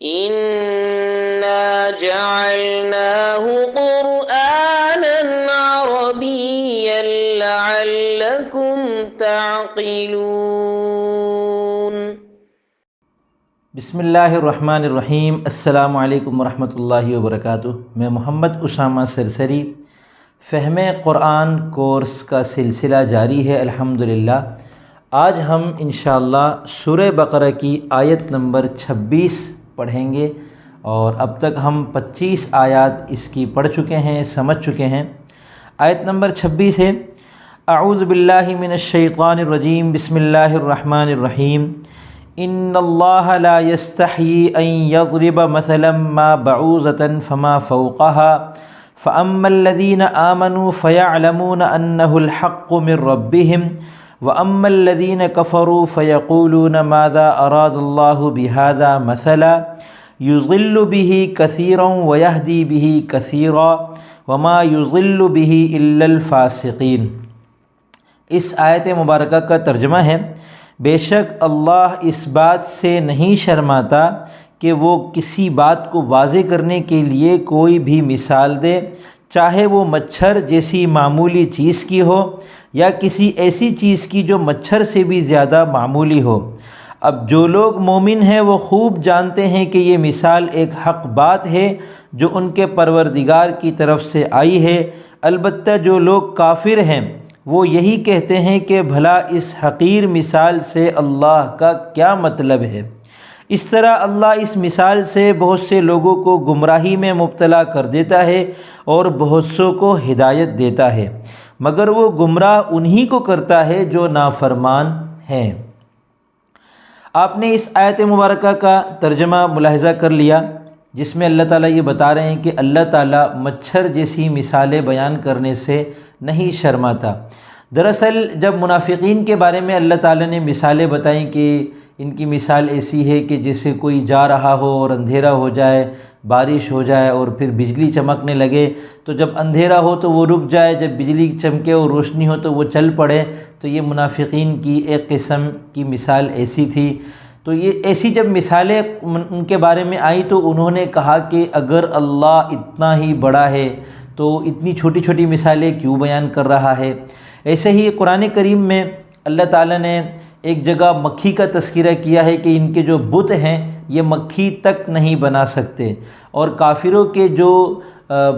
إنا جعلناه قرآنا عربيا لعلكم تعقلون۔ بسم اللہ الرحمن الرحیم۔ السلام علیکم ورحمۃ اللہ وبرکاتہ۔ میں محمد اسامہ سرسری، فہم قرآن کورس کا سلسلہ جاری ہے الحمدللہ۔ آج ہم انشاءاللہ سورہ بقرہ کی آیت نمبر 26 پڑھیں گے، اور اب تک ہم 25 آیات اس کی پڑھ چکے ہیں، سمجھ چکے ہیں۔ آیت نمبر 26 ہے: اعوذ باللہ من الشیطان الرجیم، بسم اللہ الرحمن الرحیم۔ ان اللہ لا یستحیی ان یضرب مثلا ما بعوضۃ فما فوقها فاما الذین آمنوا فیعلمون انہ الحق من ربهم واما الذین کفروا فیقولون ماذا اراد اللہ بہذا مثلا یضل به کثیرا ویہدی به کثیرا وما یضل به الا الفاسقین۔ اس آیت مبارکہ کا ترجمہ ہے: بے شک اللہ اس بات سے نہیں شرماتا کہ وہ کسی بات کو واضح کرنے کے لیے کوئی بھی مثال دے، چاہے وہ مچھر جیسی معمولی چیز کی ہو یا کسی ایسی چیز کی جو مچھر سے بھی زیادہ معمولی ہو۔ اب جو لوگ مومن ہیں وہ خوب جانتے ہیں کہ یہ مثال ایک حق بات ہے جو ان کے پروردگار کی طرف سے آئی ہے، البتہ جو لوگ کافر ہیں وہ یہی کہتے ہیں کہ بھلا اس حقیر مثال سے اللہ کا کیا مطلب ہے۔ اس طرح اللہ اس مثال سے بہت سے لوگوں کو گمراہی میں مبتلا کر دیتا ہے اور بہت سوں کو ہدایت دیتا ہے، مگر وہ گمراہ انہی کو کرتا ہے جو نافرمان ہیں۔ آپ نے اس آیت مبارکہ کا ترجمہ ملاحظہ کر لیا، جس میں اللہ تعالیٰ یہ بتا رہے ہیں کہ اللہ تعالیٰ مچھر جیسی مثالیں بیان کرنے سے نہیں شرماتا۔ دراصل جب منافقین کے بارے میں اللہ تعالیٰ نے مثالیں بتائیں کہ ان کی مثال ایسی ہے کہ جیسے کوئی جا رہا ہو اور اندھیرا ہو جائے، بارش ہو جائے اور پھر بجلی چمکنے لگے، تو جب اندھیرا ہو تو وہ رک جائے، جب بجلی چمکے اور روشنی ہو تو وہ چل پڑے، تو یہ منافقین کی ایک قسم کی مثال ایسی تھی۔ تو یہ ایسی جب مثالیں ان کے بارے میں آئیں تو انہوں نے کہا کہ اگر اللہ اتنا ہی بڑا ہے تو اتنی چھوٹی چھوٹی مثالیں کیوں بیان کر رہا ہے۔ ایسے ہی قرآن کریم میں اللہ تعالیٰ نے ایک جگہ مکھی کا تذکرہ کیا ہے کہ ان کے جو بت ہیں یہ مکھی تک نہیں بنا سکتے، اور کافروں کے جو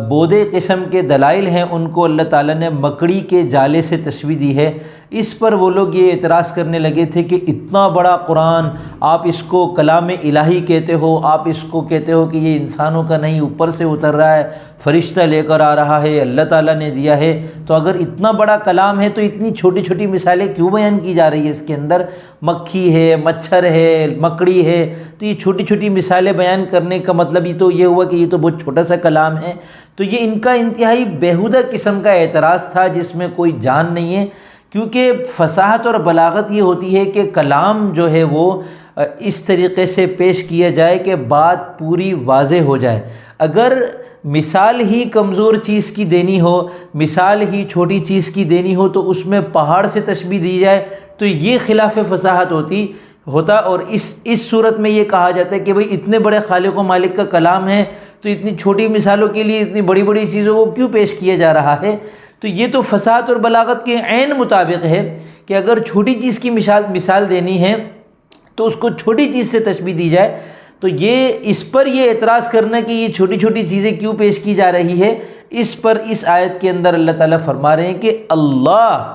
بودے قسم کے دلائل ہیں ان کو اللہ تعالیٰ نے مکڑی کے جالے سے تشبیہ دی ہے۔ اس پر وہ لوگ یہ اعتراض کرنے لگے تھے کہ اتنا بڑا قرآن آپ اس کو کلام الہی کہتے ہو، آپ اس کو کہتے ہو کہ یہ انسانوں کا نہیں، اوپر سے اتر رہا ہے، فرشتہ لے کر آ رہا ہے، اللہ تعالیٰ نے دیا ہے، تو اگر اتنا بڑا کلام ہے تو اتنی چھوٹی چھوٹی مثالیں کیوں بیان کی جا رہی ہے؟ اس کے اندر مکھی ہے، مچھر ہے، مکڑی ہے، تو یہ چھوٹی چھوٹی مثالیں بیان کرنے کا مطلب یہ تو یہ ہوا کہ یہ تو بہت چھوٹا سا کلام ہے۔ تو یہ ان کا انتہائی بیہودہ قسم کا اعتراض تھا جس میں کوئی جان نہیں ہے، کیونکہ فصاحت اور بلاغت یہ ہوتی ہے کہ کلام جو ہے وہ اس طریقے سے پیش کیا جائے کہ بات پوری واضح ہو جائے۔ اگر مثال ہی کمزور چیز کی دینی ہو، مثال ہی چھوٹی چیز کی دینی ہو تو اس میں پہاڑ سے تشبیہ دی جائے تو یہ خلاف فصاحت ہوتا، اور اس صورت میں یہ کہا جاتا ہے کہ بھئی اتنے بڑے خالق و مالک کا کلام ہے تو اتنی چھوٹی مثالوں کے لیے اتنی بڑی بڑی چیزوں کو کیوں پیش کیا جا رہا ہے؟ تو یہ تو فصاحت اور بلاغت کے عین مطابق ہے کہ اگر چھوٹی چیز کی مثال دینی ہے تو اس کو چھوٹی چیز سے تشبیہ دی جائے۔ تو یہ اس پر یہ اعتراض کرنا کہ یہ چھوٹی چھوٹی چیزیں کیوں پیش کی جا رہی ہے، اس پر اس آیت کے اندر اللہ تعالیٰ فرما رہے ہیں کہ اللہ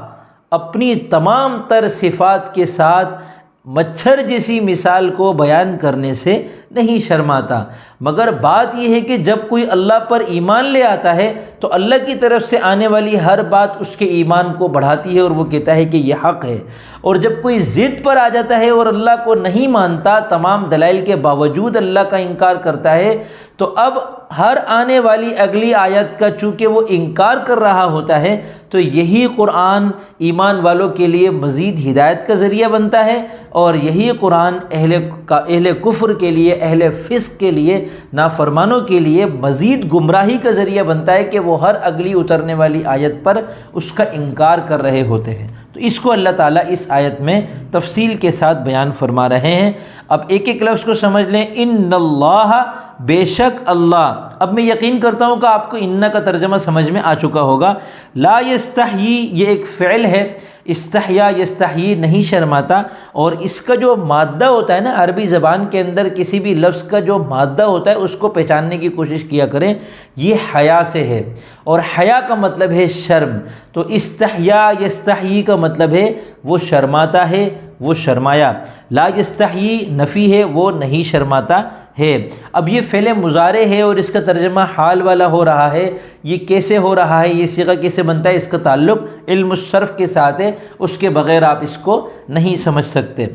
اپنی تمام تر صفات کے ساتھ مچھر جیسی مثال کو بیان کرنے سے نہیں شرماتا، مگر بات یہ ہے کہ جب کوئی اللہ پر ایمان لے آتا ہے تو اللہ کی طرف سے آنے والی ہر بات اس کے ایمان کو بڑھاتی ہے اور وہ کہتا ہے کہ یہ حق ہے، اور جب کوئی ضد پر آ جاتا ہے اور اللہ کو نہیں مانتا، تمام دلائل کے باوجود اللہ کا انکار کرتا ہے، تو اب ہر آنے والی اگلی آیت کا چونکہ وہ انکار کر رہا ہوتا ہے تو یہی قرآن ایمان والوں کے لیے مزید ہدایت کا ذریعہ بنتا ہے، اور یہی قرآن اہل کفر کے لیے، اہل فسق کے لیے، نافرمانوں کے لیے مزید گمراہی کا ذریعہ بنتا ہے کہ وہ ہر اگلی اترنے والی آیت پر اس کا انکار کر رہے ہوتے ہیں۔ تو اس کو اللہ تعالیٰ اس آیت میں تفصیل کے ساتھ بیان فرما رہے ہیں۔ اب ایک ایک لفظ کو سمجھ لیں۔ ان اللہ، بے شک اللہ۔ اب میں یقین کرتا ہوں کہ آپ کو ان کا ترجمہ سمجھ میں آ چکا ہوگا۔ لا یستحیی یہ ایک فعل ہے، استحیا یستحیی نہیں شرماتا، اور اس کا جو مادہ ہوتا ہے نا عربی زبان کے اندر کسی بھی لفظ کا جو مادہ ہوتا ہے اس کو پہچاننے کی کوشش کیا کریں، یہ حیا سے ہے، اور حیا کا مطلب ہے شرم۔ تو استحیا یستحیی کا مطلب ہے وہ شرماتا ہے، وہ شرمایا۔ لا یستحیی نفی ہے، وہ نہیں شرماتا ہے۔ اب یہ فعل مضارع ہے اور اس کا ترجمہ حال والا ہو رہا ہے۔ یہ کیسے ہو رہا ہے، یہ صیغہ کیسے بنتا ہے، اس کا تعلق علم الصرف کے ساتھ ہے، اس کے بغیر آپ اس کو نہیں سمجھ سکتے۔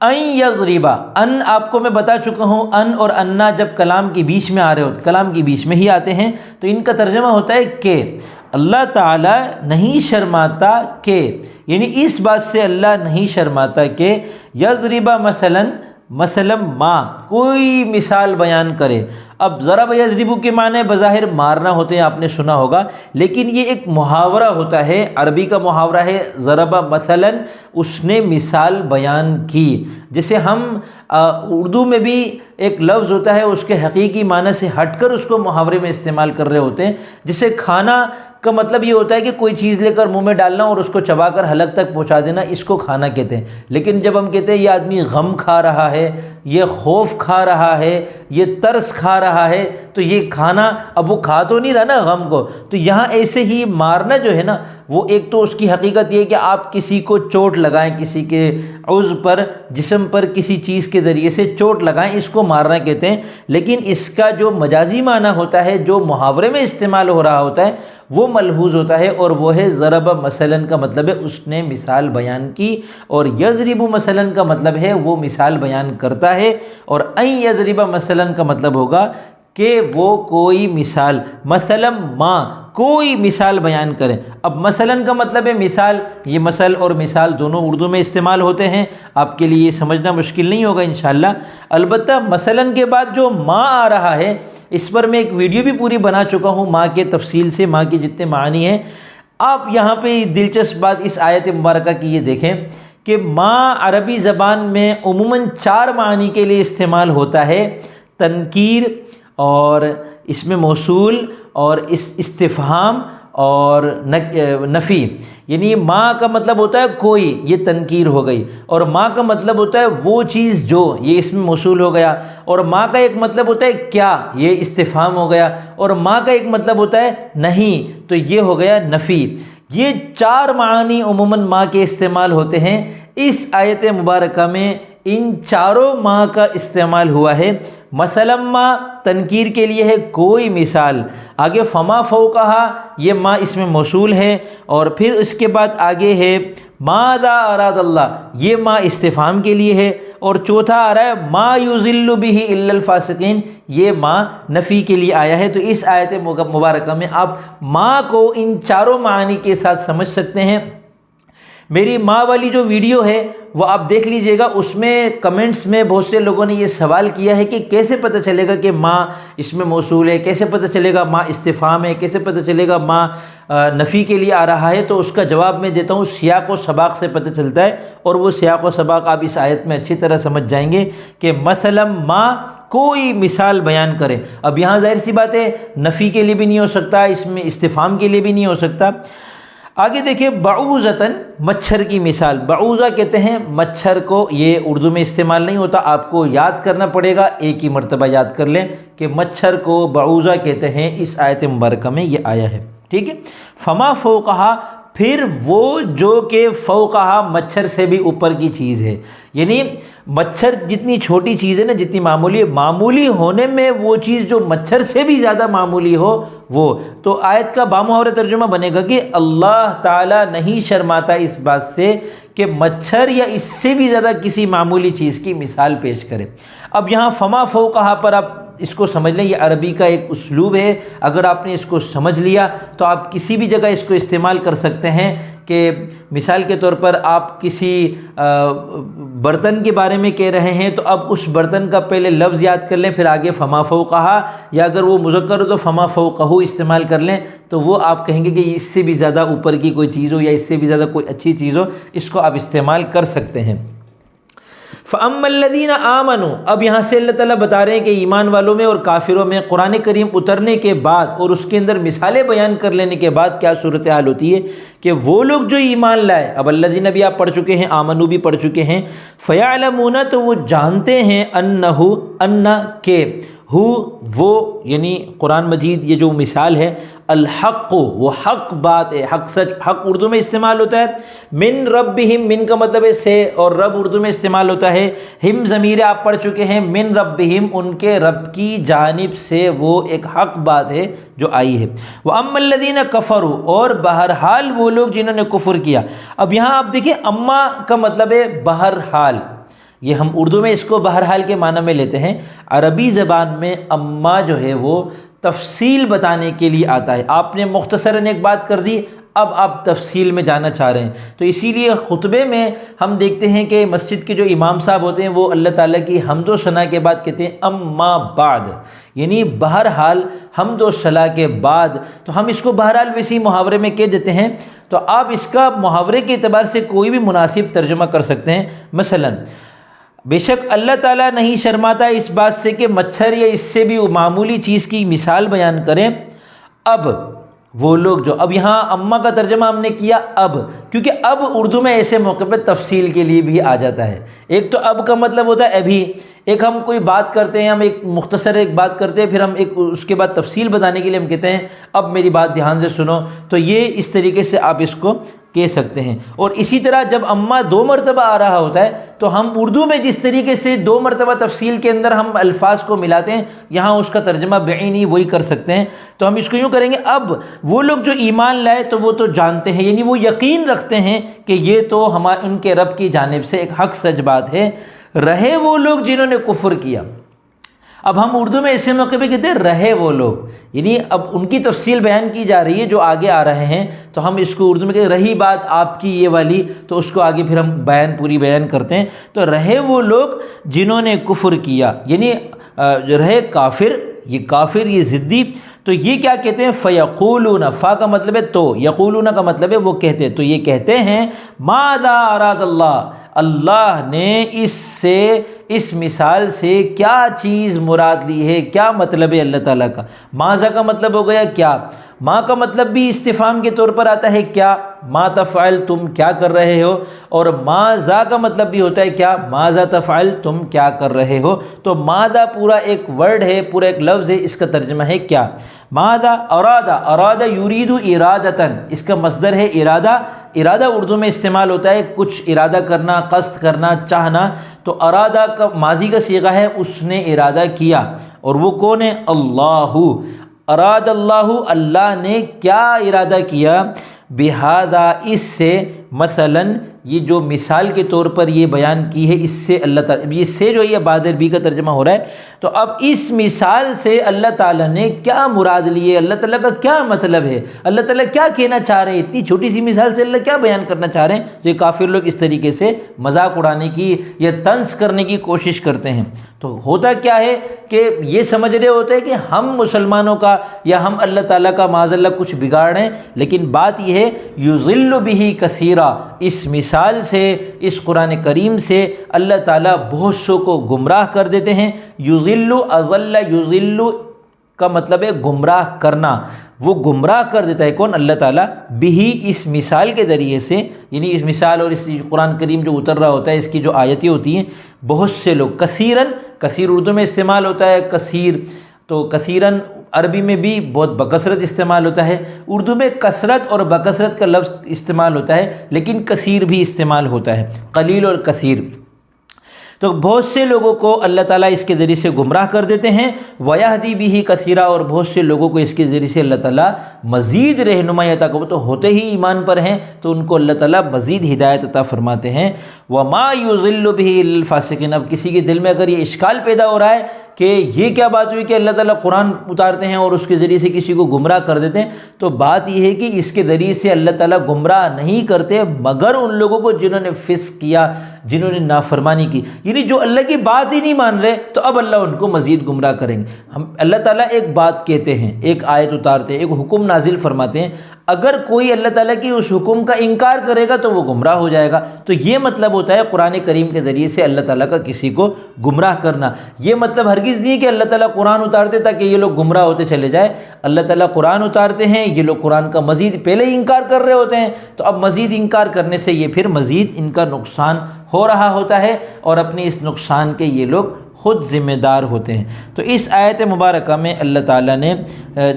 ان یضربا، ان آپ کو میں بتا چکا ہوں، ان اور انا جب کلام کے بیچ میں آ رہے ہوتے، کلام کے بیچ میں ہی آتے ہیں، تو ان کا ترجمہ ہوتا ہے کہ اللہ تعالیٰ نہیں شرماتا کہ، یعنی اس بات سے اللہ نہیں شرماتا کہ یضربا مثلا ما، کوئی مثال بیان کرے۔ اب ضرب یضرب کے معنی بظاہر مارنا ہوتے ہیں، آپ نے سنا ہوگا، لیکن یہ ایک محاورہ ہوتا ہے، عربی کا محاورہ ہے ضرب مثلا، اس نے مثال بیان کی۔ جیسے ہم اردو میں بھی ایک لفظ ہوتا ہے، اس کے حقیقی معنی سے ہٹ کر اس کو محاورے میں استعمال کر رہے ہوتے ہیں۔ جیسے کھانا کا مطلب یہ ہوتا ہے کہ کوئی چیز لے کر منہ میں ڈالنا اور اس کو چبا کر حلق تک پہنچا دینا، اس کو کھانا کہتے ہیں۔ لیکن جب ہم کہتے ہیں یہ آدمی غم کھا رہا ہے، یہ خوف کھا رہا ہے، یہ ترس کھا رہا ہے، تو یہ کھانا، اب وہ کھا تو نہیں رہا نا غم کو۔ تو یہاں ایسے ہی مارنا جو ہے نا، وہ ایک تو اس کی حقیقت یہ ہے کہ آپ کسی کو چوٹ لگائیں، کسی کے عضو پر، جسم پر کسی چیز کے ذریعے سے چوٹ لگائیں، اس کو مارنا کہتے ہیں۔ لیکن اس کا جو مجازی معنی ہوتا ہے، جو محاورے میں استعمال ہو رہا ہوتا ہے، وہ ملحوظ ہوتا ہے، اور وہ ہے ضرب مثلا کا مطلب ہے اس نے مثال بیان کی، اور یضرب مثلا کا مطلب ہے وہ مثال بیان کرتا ہے، اور ان یضرب مثلا کا مطلب ہوگا کہ وہ کوئی مثال، مثلا ما، کوئی مثال بیان کرے۔ اب مثلا کا مطلب ہے مثال، یہ مثل اور مثال دونوں اردو میں استعمال ہوتے ہیں، آپ کے لیے یہ سمجھنا مشکل نہیں ہوگا انشاءاللہ۔ البتہ مثلا کے بعد جو ما آ رہا ہے، اس پر میں ایک ویڈیو بھی پوری بنا چکا ہوں، ماں کے تفصیل سے، ماں کے جتنے معنی ہیں۔ آپ یہاں پہ دلچسپ بات اس آیت مبارکہ کی یہ دیکھیں کہ ماں عربی زبان میں عموماً 4 معنی کے لیے استعمال ہوتا ہے: تنکیر، اور اس میں موصول، اور استفہام، اور نفی۔ یعنی ماں کا مطلب ہوتا ہے کوئی، یہ تنکیر ہو گئی، اور ماں کا مطلب ہوتا ہے وہ چیز جو، یہ اس میں موصول ہو گیا، اور ماں کا ایک مطلب ہوتا ہے کیا، یہ استفہام ہو گیا، اور ماں کا ایک مطلب ہوتا ہے نہیں، تو یہ ہو گیا نفی۔ یہ 4 معنی عموماً ماں کے استعمال ہوتے ہیں۔ اس آیت مبارکہ میں ان 4 ماں کا استعمال ہوا ہے۔ مثلا ما تنکیر کے لیے ہے کوئی مثال، آگے فما فوقہا، یہ ما اس میں موصول ہے، اور پھر اس کے بعد آگے ہے ماذا اراد اللہ، یہ ما استفہام کے لیے ہے، اور چوتھا آ رہا ہے ما یضل بہ الا الفاسقین، یہ ما نفی کے لیے آیا ہے۔ تو اس آیت مبارکہ میں آپ ما کو ان 4 معانی کے ساتھ سمجھ سکتے ہیں۔ میری ماں والی جو ویڈیو ہے وہ آپ دیکھ لیجئے گا، اس میں کمنٹس میں بہت سے لوگوں نے یہ سوال کیا ہے کہ کیسے پتہ چلے گا کہ ماں اس میں موصول ہے، کیسے پتہ چلے گا ماں استفہام ہے، کیسے پتہ چلے گا ماں نفی کے لیے آ رہا ہے۔ تو اس کا جواب میں دیتا ہوں، سیاق و سباق سے پتہ چلتا ہے، اور وہ سیاق و سباق آپ اس آیت میں اچھی طرح سمجھ جائیں گے کہ مثلا ماں کوئی مثال بیان کرے۔ اب یہاں ظاہر سی بات ہے نفی کے لیے بھی نہیں ہو سکتا، اس میں استفہام کے لیے بھی نہیں ہو سکتا۔ آگے دیکھیں بعوضۃً، مچھر کی مثال۔ بعوضہ کہتے ہیں مچھر کو، یہ اردو میں استعمال نہیں ہوتا، آپ کو یاد کرنا پڑے گا، ایک ہی مرتبہ یاد کر لیں کہ مچھر کو بعوضہ کہتے ہیں۔ اس آیت مبارکہ میں یہ آیا ہے، ٹھیک ہے۔ فما فوقہا، پھر وہ جو کہ فوقہا مچھر سے بھی اوپر کی چیز ہے، یعنی مچھر جتنی چھوٹی چیز ہے نا، جتنی معمولی ہے، معمولی ہونے میں وہ چیز جو مچھر سے بھی زیادہ معمولی ہو وہ، تو آیت کا بامحور ترجمہ بنے گا کہ اللہ تعالیٰ نہیں شرماتا اس بات سے کہ مچھر یا اس سے بھی زیادہ کسی معمولی چیز کی مثال پیش کرے۔ اب یہاں فما فوقہا پر آپ اس کو سمجھ لیں، یہ عربی کا ایک اسلوب ہے، اگر آپ نے اس کو سمجھ لیا تو آپ کسی بھی جگہ اس کو استعمال کر سکتے ہیں۔ کہ مثال کے طور پر آپ کسی برتن کے بارے بارے میں کہہ رہے ہیں تو اب اس برتن کا پہلے لفظ یاد کر لیں، پھر آگے فما فوقہا، یا اگر وہ مذکر ہو تو فما فوقہ استعمال کر لیں، تو وہ آپ کہیں گے کہ اس سے بھی زیادہ اوپر کی کوئی چیز ہو یا اس سے بھی زیادہ کوئی اچھی چیز ہو، اس کو آپ استعمال کر سکتے ہیں۔ فَأَمَّا الَّذِينَ آمَنُوا، اب یہاں سے اللہ تعالیٰ بتا رہے ہیں کہ ایمان والوں میں اور کافروں میں قرآن کریم اترنے کے بعد اور اس کے اندر مثالیں بیان کر لینے کے بعد کیا صورتحال ہوتی ہے کہ وہ لوگ جو ایمان لائے، اب الذین بھی آپ پڑھ چکے ہیں، آمنوا بھی پڑھ چکے ہیں، فَيَعْلَمُونَ، تو وہ جانتے ہیں، کہ وہ یعنی قرآن مجید یہ جو مثال ہے، الحق، وہ حق بات ہے، حق سچ، حق اردو میں استعمال ہوتا ہے، من ربہم، من کا مطلب ہے سے، اور رب اردو میں استعمال ہوتا ہے، ہم ضمیر آپ پڑھ چکے ہیں، من ربہم، ان کے رب کی جانب سے وہ ایک حق بات ہے جو آئی ہے۔ وَأَمَّا الَّذِينَ كَفَرُوا، اور بہرحال وہ لوگ جنہوں نے کفر کیا۔ اب یہاں آپ دیکھیں اما کا مطلب ہے بہرحال، یہ ہم اردو میں اس کو بہرحال کے معنی میں لیتے ہیں، عربی زبان میں اما جو ہے وہ تفصیل بتانے کے لیے آتا ہے۔ آپ نے مختصراً ایک بات کر دی، اب آپ تفصیل میں جانا چاہ رہے ہیں، تو اسی لیے خطبے میں ہم دیکھتے ہیں کہ مسجد کے جو امام صاحب ہوتے ہیں وہ اللہ تعالیٰ کی حمد و ثنا کے بعد کہتے ہیں اما بعد، یعنی بہرحال حمد و ثنا کے بعد، تو ہم اس کو بہرحال ویسے ہی محاورے میں کہہ دیتے ہیں، تو آپ اس کا محاورے کے اعتبار سے کوئی بھی مناسب ترجمہ کر سکتے ہیں۔ مثلاً بے شک اللہ تعالیٰ نہیں شرماتا اس بات سے کہ مچھر یا اس سے بھی معمولی چیز کی مثال بیان کریں، اب وہ لوگ جو، اب یہاں اما کا ترجمہ ہم نے کیا اب، کیونکہ اب اردو میں ایسے موقع پہ تفصیل کے لیے بھی آ جاتا ہے۔ ایک تو اب کا مطلب ہوتا ہے ابھی، ایک ہم کوئی بات کرتے ہیں، ہم ایک مختصر ایک بات کرتے ہیں، پھر ہم ایک اس کے بعد تفصیل بتانے کے لیے ہم کہتے ہیں اب میری بات دھیان سے سنو، تو یہ اس طریقے سے آپ اس کو کہہ سکتے ہیں۔ اور اسی طرح جب اما 2 مرتبہ آ رہا ہوتا ہے تو ہم اردو میں جس طریقے سے 2 مرتبہ تفصیل کے اندر ہم الفاظ کو ملاتے ہیں، یہاں اس کا ترجمہ بعینی وہی کر سکتے ہیں۔ تو ہم اس کو یوں کریں گے، اب وہ لوگ جو ایمان لائے تو وہ تو جانتے ہیں، یعنی وہ یقین رکھتے ہیں کہ یہ تو ان کے رب کی جانب سے ایک حق سچ بات ہے، رہے وہ لوگ جنہوں نے کفر کیا۔ اب ہم اردو میں ایسے موقع پہ کہتے ہیں رہے وہ لوگ، یعنی اب ان کی تفصیل بیان کی جا رہی ہے جو آگے آ رہے ہیں، تو ہم اس کو اردو میں کہتے ہیں رہی بات آپ کی یہ والی، تو اس کو آگے پھر ہم پوری بیان کرتے ہیں۔ تو رہے وہ لوگ جنہوں نے کفر کیا، یعنی رہے کافر، یہ کافر، یہ ضدی، تو یہ کیا کہتے ہیں، فیقولون، فا کا مطلب ہے تو، یقولون کا مطلب ہے وہ کہتے، تو یہ کہتے ہیں ماذا اراد اللہ، اللہ نے اس مثال سے کیا چیز مراد لی ہے، کیا مطلب ہے اللہ تعالیٰ کا۔ ماذا کا مطلب ہو گیا کیا، ما کا مطلب بھی استفہام کے طور پر آتا ہے کیا، ما تفعل، تم کیا کر رہے ہو، اور ماذا کا مطلب بھی ہوتا ہے کیا، ماذا تفعل، تم کیا کر رہے ہو۔ تو ماذا پورا ایک ورڈ ہے، پورا ایک لفظ ہے، اس کا ترجمہ ہے کیا۔ ماذا ارادہ یرید ارادتاً، اس کا مصدر ہے ارادہ، ارادہ اردو میں استعمال ہوتا ہے کچھ ارادہ کرنا، قصد کرنا، چاہنا، تو ارادہ کا ماضی کا صیغہ ہے اس نے ارادہ کیا، اور وہ کون ہے، اللہ، اراد اللہ، اللہ نے کیا ارادہ کیا، بہذا، اس سے، مثلاً یہ جو مثال کے طور پر یہ بیان کی ہے، اس سے اللہ تعالیٰ، یہ سے جو ہے بعد بی کا ترجمہ ہو رہا ہے، تو اب اس مثال سے اللہ تعالیٰ نے کیا مراد لی ہے، اللہ تعالیٰ کا کیا مطلب ہے، اللہ تعالیٰ کیا کہنا چاہ رہے ہیں، اتنی چھوٹی سی مثال سے اللہ کیا بیان کرنا چاہ رہے ہیں۔ تو یہ کافر لوگ اس طریقے سے مذاق اڑانے کی یا طنز کرنے کی کوشش کرتے ہیں۔ تو ہوتا کیا ہے کہ یہ سمجھ رہے ہوتے ہیں کہ ہم مسلمانوں کا یا ہم اللہ تعالیٰ کا معاذ اللہ کچھ بگاڑ رہے ہیں، لیکن بات یہ ہے یضل بہ کثیرا، اس مثال سے، اس قرآن کریم سے اللہ تعالیٰ بہت سو کو گمراہ کر دیتے ہیں۔ یضل، اضل یضل کا مطلب ہے گمراہ کرنا، وہ گمراہ کر دیتا ہے کون، اللہ تعالیٰ، بہی، اس مثال کے ذریعے سے، یعنی اس مثال اور اس قرآن کریم جو اتر رہا ہوتا ہے، اس کی جو آیتیں ہوتی ہیں، بہت سے لوگ، کثیراً، کثیر اردو میں استعمال ہوتا ہے کثیر، تو کثیراً عربی میں بھی بہت بکثرت استعمال ہوتا ہے، اردو میں کثرت اور بکثرت کا لفظ استعمال ہوتا ہے، لیکن کثیر بھی استعمال ہوتا ہے، قلیل اور کثیر۔ تو بہت سے لوگوں کو اللہ تعالیٰ اس کے ذریعے سے گمراہ کر دیتے ہیں، وَيَهْدِي بِهِ كَثِيرًا، اور بہت سے لوگوں کو اس کے ذریعے سے اللہ تعالیٰ مزید رہنمائی عطا کرتے، وہ تو ہوتے ہی ایمان پر ہیں تو ان کو اللہ تعالیٰ مزید ہدایت عطا فرماتے ہیں۔ وَمَا يُضِلُّ بِهِ الْفَاسِقِينَ، اب کسی کے دل میں اگر یہ اشکال پیدا ہو رہا ہے کہ یہ کیا بات ہوئی کہ اللہ تعالیٰ قرآن اتارتے ہیں اور اس کے ذریعے سے کسی کو گمراہ کر دیتے ہیں؟ تو بات یہ ہے کہ اس کے ذریعے سے اللہ تعالیٰ گمراہ نہیں کرتے مگر ان لوگوں کو جنہوں نے فسق کیا، جنہوں نے نافرمانی کی، یعنی جو اللہ کی بات ہی نہیں مان رہے تو اب اللہ ان کو مزید گمراہ کریں گے۔ اللہ تعالیٰ ایک بات کہتے ہیں، ایک آیت اتارتے ہیں، ایک حکم نازل فرماتے ہیں، اگر کوئی اللہ تعالیٰ کی اس حکم کا انکار کرے گا تو وہ گمراہ ہو جائے گا۔ تو یہ مطلب ہوتا ہے قرآن کریم کے ذریعے سے اللہ تعالیٰ کا کسی کو گمراہ کرنا۔ یہ مطلب ہرگز نہیں کہ اللہ تعالیٰ قرآن اتارتے تاکہ یہ لوگ گمراہ ہوتے چلے جائیں۔ اللہ تعالیٰ قرآن اتارتے ہیں، یہ لوگ قرآن کا مزید پہلے ہی انکار کر رہے ہوتے ہیں، تو اب مزید انکار کرنے سے یہ پھر مزید ان کا نقصان ہو رہا ہوتا ہے، اور اپنے اس نقصان کے یہ لوگ خود ذمہ دار ہوتے ہیں۔ تو اس آیت مبارکہ میں اللہ تعالیٰ نے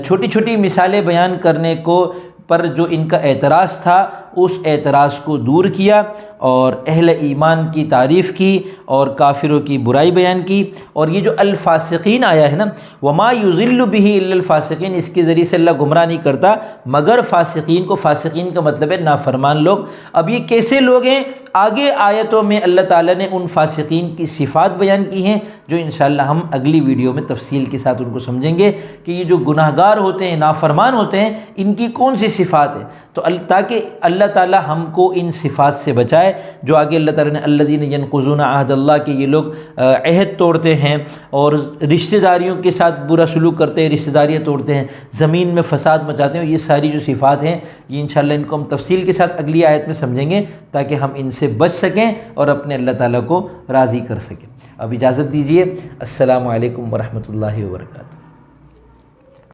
چھوٹی چھوٹی مثالیں بیان کرنے کو پر جو ان کا اعتراض تھا اس اعتراض کو دور کیا، اور اہل ایمان کی تعریف کی اور کافروں کی برائی بیان کی۔ اور یہ جو الفاسقین آیا ہے نا، وما یضل بہ الا الفاسقین، اس کے ذریعے سے اللہ گمراہ نہیں کرتا مگر فاسقین کو۔ فاسقین کا مطلب ہے نافرمان لوگ۔ اب یہ کیسے لوگ ہیں؟ آگے آیتوں میں اللہ تعالیٰ نے ان فاسقین کی صفات بیان کی ہیں، جو انشاءاللہ ہم اگلی ویڈیو میں تفصیل کے ساتھ ان کو سمجھیں گے کہ یہ جو گناہ گار ہوتے ہیں، نافرمان ہوتے ہیں، ان کی کون سی صفات ہے، تو تاکہ اللہ تعالیٰ ہم کو ان صفات سے بچائے جو آگے اللہ تعالیٰ نے الذین ینقضون عہد اللہ، کہ یہ لوگ عہد توڑتے ہیں اور رشتہ داریوں کے ساتھ برا سلوک کرتے ہیں، رشتہ داریاں توڑتے ہیں، زمین میں فساد مچاتے ہیں۔ یہ ساری جو صفات ہیں یہ انشاءاللہ ان کو ہم تفصیل کے ساتھ اگلی آیت میں سمجھیں گے تاکہ ہم ان سے بچ سکیں اور اپنے اللہ تعالیٰ کو راضی کر سکیں۔ اب اجازت دیجیے، السلام علیکم ورحمۃ اللہ وبرکاتہ۔